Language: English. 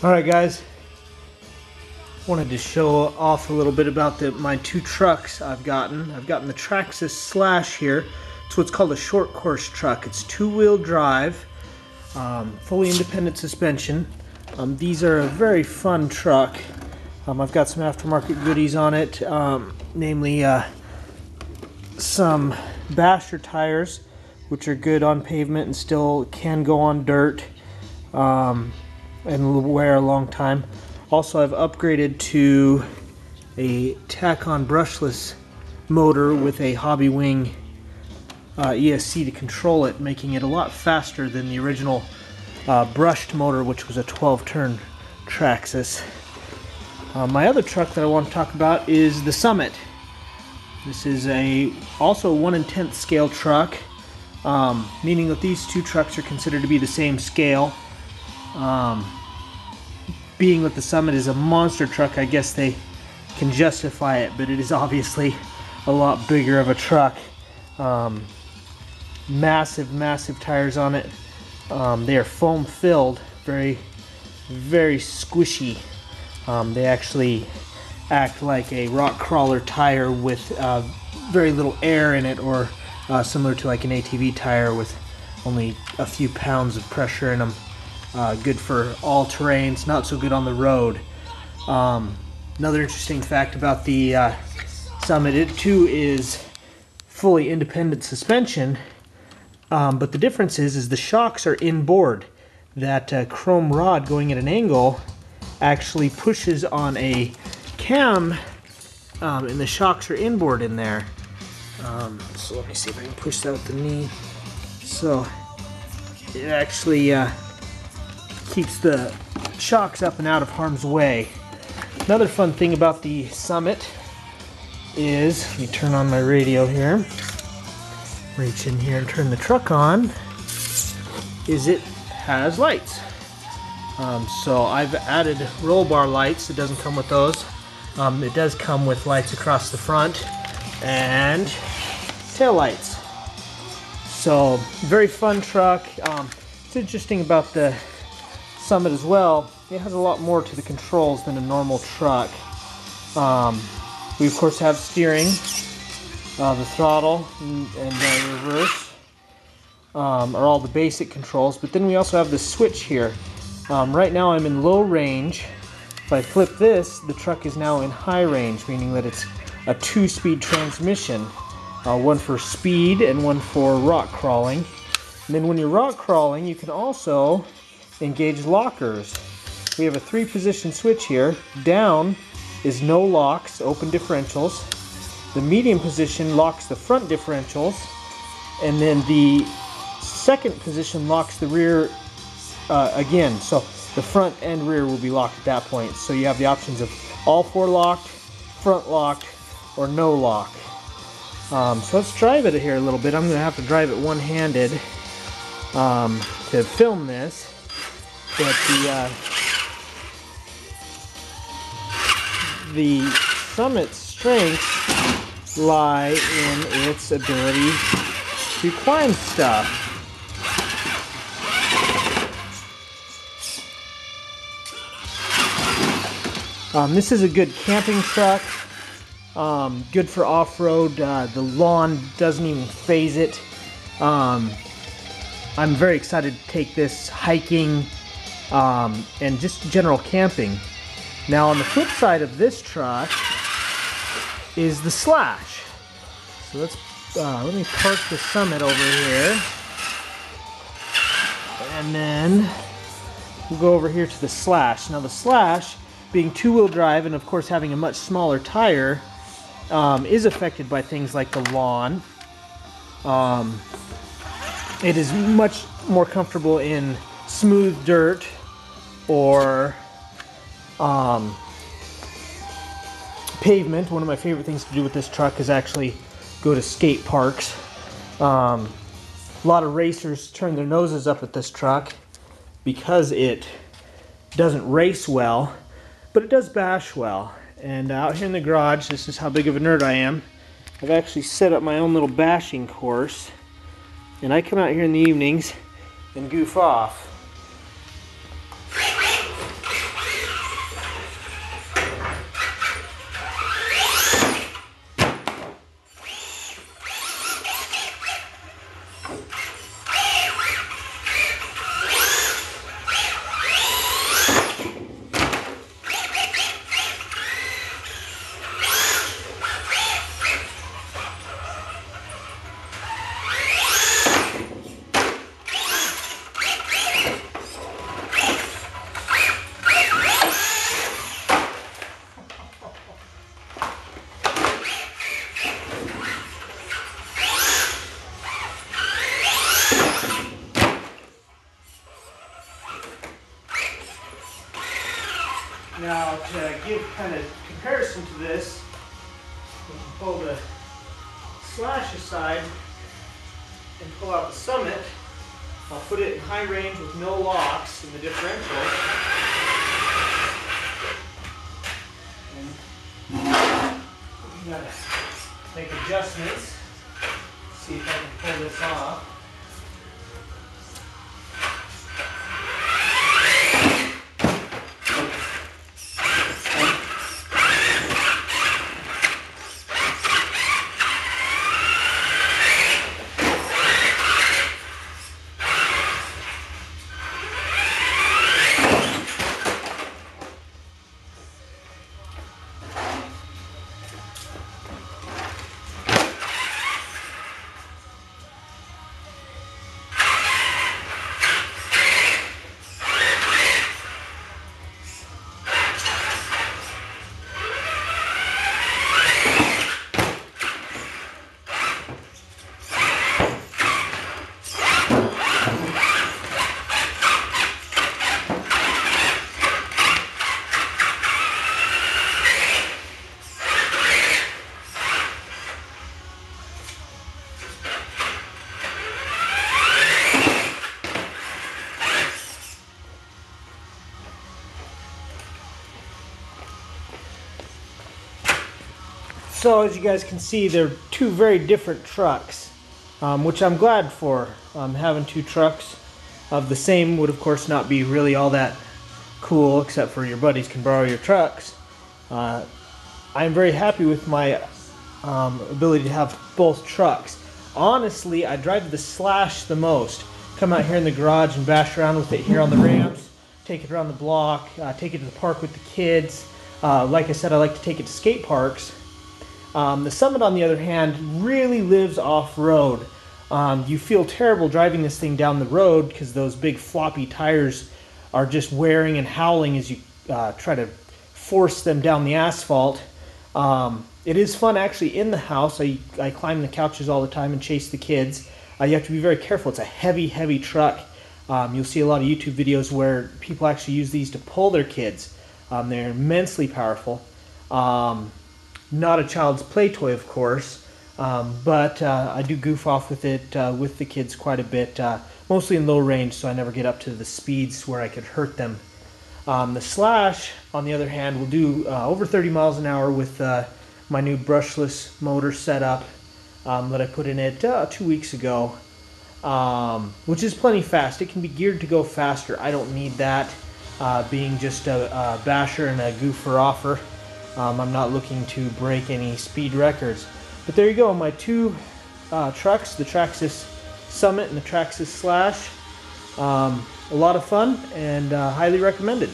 Alright guys, wanted to show off a little bit about my two trucks I've gotten. I've gotten the Traxxas Slash here. It's what's called a short course truck. It's two-wheel drive, fully independent suspension. These are a very fun truck. I've got some aftermarket goodies on it, namely some basher tires, which are good on pavement and still can go on dirt. And wear a long time. Also, I've upgraded to a Tacon brushless motor with a hobbywing ESC to control it, making it a lot faster than the original brushed motor, which was a 12-turn Traxxas. My other truck that I want to talk about is the Summit. This is also 1/10 scale truck, meaning that these two trucks are considered to be the same scale. Being that the Summit is a monster truck, I guess they can justify it, but it is obviously a lot bigger of a truck. Massive tires on it. They are foam filled, very squishy. They actually act like a rock crawler tire with very little air in it, or similar to like an ATV tire with only a few pounds of pressure in them. Good for all terrains, not so good on the road. Another interesting fact about the Summit, it too is fully independent suspension, but the difference is the shocks are inboard. That chrome rod going at an angle actually pushes on a cam, and the shocks are inboard in there. So let me see if I can push that with the knee. So it actually keeps the shocks up and out of harm's way. Another fun thing about the Summit is, let me turn on my radio here, reach in here and turn the truck on, is it has lights. So I've added roll bar lights. It doesn't come with those. It does come with lights across the front and tail lights. So very fun truck. It's interesting about the Summit as well, it has a lot more to the controls than a normal truck. We of course have steering, the throttle, and the reverse are all the basic controls, but then we also have the switch here. Right now I'm in low range. If I flip this, the truck is now in high range, meaning that it's a 2-speed transmission, one for speed and one for rock crawling. And then when you're rock crawling, you can also engage lockers. We have a 3-position switch here. Down is no locks, open differentials. The medium position locks the front differentials, and then the second position locks the rear again. So the front and rear will be locked at that point. So you have the options of all 4 locked, front locked, or no lock. So let's drive it here a little bit. I'm going to have to drive it one-handed to film this. But the Summit's strengths lie in its ability to climb stuff. This is a good camping truck, good for off-road. The lawn doesn't even faze it. I'm very excited to take this hiking and just general camping. Now on the flip side of this truck is the Slash. So let me park the Summit over here, and then we'll go over here to the Slash. Now the Slash, being two-wheel drive and of course having a much smaller tire, is affected by things like the lawn. It is much more comfortable in smooth dirt or pavement. One of my favorite things to do with this truck is actually go to skate parks. A lot of racers turn their noses up at this truck because it doesn't race well, but it does bash well. And out here in the garage, this is how big of a nerd I am. I've actually set up my own little bashing course, and I come out here in the evenings and goof off. Now, to give kind of comparison to this, we can pull the Slash aside and pull out the Summit. I'll put it in high range with no locks in the differential. And we gotta make adjustments. See if I can pull this off. So as you guys can see, they're two very different trucks, which I'm glad for. Having two trucks of the same would of course not be really all that cool, except for your buddies can borrow your trucks. I'm very happy with my ability to have both trucks. Honestly, I drive the Slash the most. Come out here in the garage and bash around with it here on the ramps, take it around the block, take it to the park with the kids. Like I said, I like to take it to skate parks. The Summit, on the other hand, really lives off-road. You feel terrible driving this thing down the road because those big floppy tires are just wearing and howling as you try to force them down the asphalt. It is fun actually in the house. I climb the couches all the time and chase the kids. You have to be very careful. It's a heavy, heavy truck. You'll see a lot of YouTube videos where people actually use these to pull their kids. They're immensely powerful. Not a child's play toy, of course, but I do goof off with it with the kids quite a bit, mostly in low range, so I never get up to the speeds where I could hurt them. The Slash, on the other hand, will do over 30 miles an hour with my new brushless motor setup that I put in it 2 weeks ago, which is plenty fast. It can be geared to go faster. I don't need that, being just a basher and a goofer offer. I'm not looking to break any speed records. But there you go, my two trucks, the Traxxas Summit and the Traxxas Slash. A lot of fun and highly recommended.